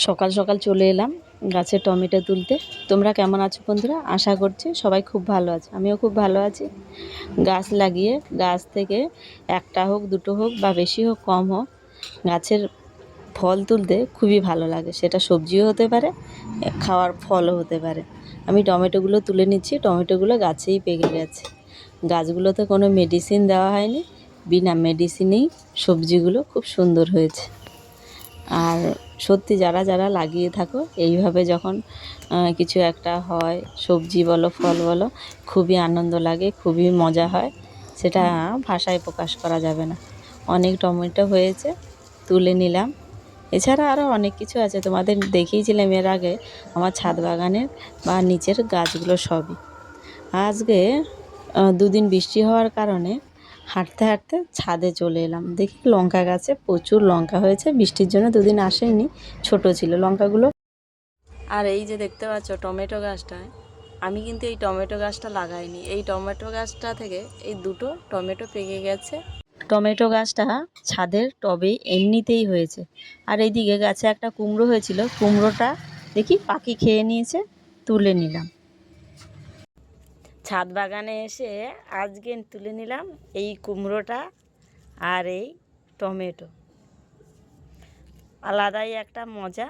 সকাল সকাল চলে এলাম গাছে টমেটো তুলতে। তোমরা কেমন আছো বন্ধুরা? আশা করছি সবাই খুব ভালো আছে, আমিও খুব ভালো আছি। গাছ লাগিয়ে গাছ থেকে একটা হোক, দুটো হোক বা বেশি হোক কম হোক, গাছের ফল তুলতে খুবই ভালো লাগে। সেটা সবজিও হতে পারে, খাওয়ার ফলও হতে পারে। আমি টমেটোগুলো তুলে নিচ্ছি। টমেটোগুলো গাছেই পেকে গেছে। গাছগুলোতে কোনো মেডিসিন দেওয়া হয়নি, বিনা মেডিসিনেই সবজিগুলো খুব সুন্দর হয়েছে। আর সত্যি যারা যারা লাগিয়ে থাকো এইভাবে যখন কিছু একটা হয়, সবজি বলো ফল বলো, খুবই আনন্দ লাগে, খুবই মজা হয়। সেটা ভাষায় প্রকাশ করা যাবে না। অনেক টমেটো হয়েছে, তুলে নিলাম। এছাড়া আরও অনেক কিছু আছে, তোমাদের দেখিয়েছিলাম এর আগে আমার ছাদ বাগানের বা নিচের গাছগুলো সবই। আজকে দুদিন বৃষ্টি হওয়ার কারণে হাঁটতে হাঁটতে ছাদে চলে এলাম। দেখি লঙ্কা গাছে প্রচুর লঙ্কা হয়েছে, বৃষ্টির জন্য দুদিন আসেনি, ছোট ছিল লঙ্কাগুলো। আর এই যে দেখতে পাচ্ছ টমেটো গাছটায়, আমি কিন্তু এই টমেটো গাছটা লাগাইনি। এই টমেটো গাছটা থেকে এই দুটো টমেটো পেকে গেছে। টমেটো গাছটা ছাদের টবে এমনিতেই হয়েছে। আর এইদিকে গাছে একটা কুমড়ো হয়েছিল, কুমড়োটা দেখি পাখি খেয়ে নিয়েছে, তুলে নিলাম। ছাদ বাগানে এসে আজকে তুলে নিলাম এই কুমড়োটা আর এই টমেটো। আলাদাই একটা মজা।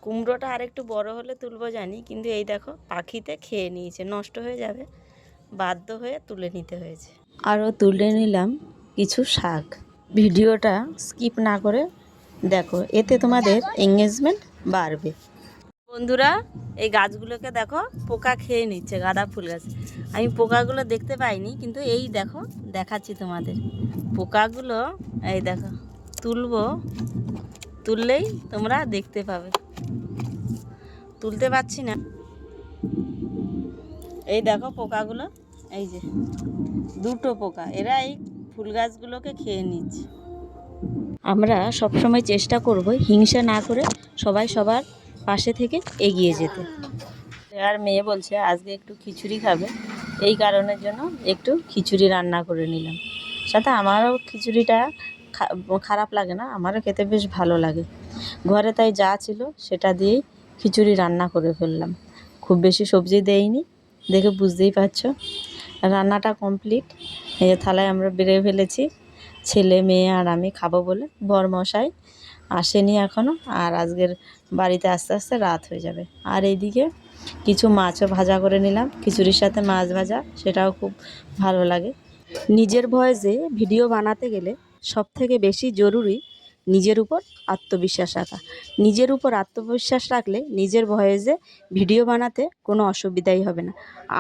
কুমড়োটা আর একটু বড় হলে তুলবো জানি, কিন্তু এই দেখো পাখিতে খেয়ে নিয়েছে, নষ্ট হয়ে যাবে, বাধ্য হয়ে তুলে নিতে হয়েছে। আরও তুলে নিলাম কিছু শাক। ভিডিওটা স্কিপ না করে দেখো, এতে তোমাদের এঙ্গেজমেন্ট বাড়বে। বন্ধুরা, এই গাছগুলোকে দেখো পোকা খেয়ে নিচ্ছে, গাঁদা ফুল গাছ। আমি পোকাগুলো দেখতে পাইনি, কিন্তু এই দেখো দেখাচ্ছি তোমাদের পোকাগুলো। এই দেখো তুলবো, তুললেই তোমরা দেখতে পাবে। তুলতে পারছি না, এই দেখো পোকাগুলো, এই যে দুটো পোকা, এরা এই ফুল গাছগুলোকে খেয়ে নিচ্ছে। আমরা সবসময় চেষ্টা করব হিংসা না করে সবাই সবার পাশে থেকে এগিয়ে যেতে। আর মেয়ে বলছে আজকে একটু খিচুড়ি খাবে, এই কারণের জন্য একটু খিচুড়ি রান্না করে নিলাম। সাথে আমারও খিচুড়িটা খারাপ লাগে না, আমারও খেতে বেশ ভালো লাগে। ঘরে তাই যা ছিল সেটা দিয়েই খিচুড়ি রান্না করে ফেললাম। খুব বেশি সবজি দেইনি, দেখে বুঝতেই পারছো। রান্নাটা কমপ্লিট। এই যে থালায় আমরা বেড়ে ফেলেছি, ছেলে মেয়ে আর আমি খাবো বলে। বরমশাই আসেনি এখনও, আর আজকের বাড়িতে আস্তে আস্তে রাত হয়ে যাবে। আর এইদিকে কিছু মাছও ভাজা করে নিলাম, খিচুড়ির সাথে মাছ ভাজা, সেটাও খুব ভালো লাগে। নিজের ভয়েসে ভিডিও বানাতে গেলে সবথেকে বেশি জরুরি নিজের উপর আত্মবিশ্বাস রাখা। নিজের উপর আত্মবিশ্বাস রাখলে নিজের ভয়েসে ভিডিও বানাতে কোনো অসুবিধাই হবে না।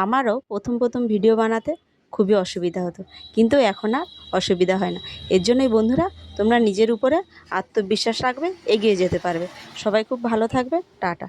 আমারও প্রথম প্রথম ভিডিও বানাতে খুবই অসুবিধা হতো, কিন্তু এখন আর অসুবিধা হয় না। এর জন্যই বন্ধুরা, তোমরা নিজের উপরে আত্মবিশ্বাস রাখবে, এগিয়ে যেতে পারবে। সবাই খুব ভালো থাকবে, টাটা।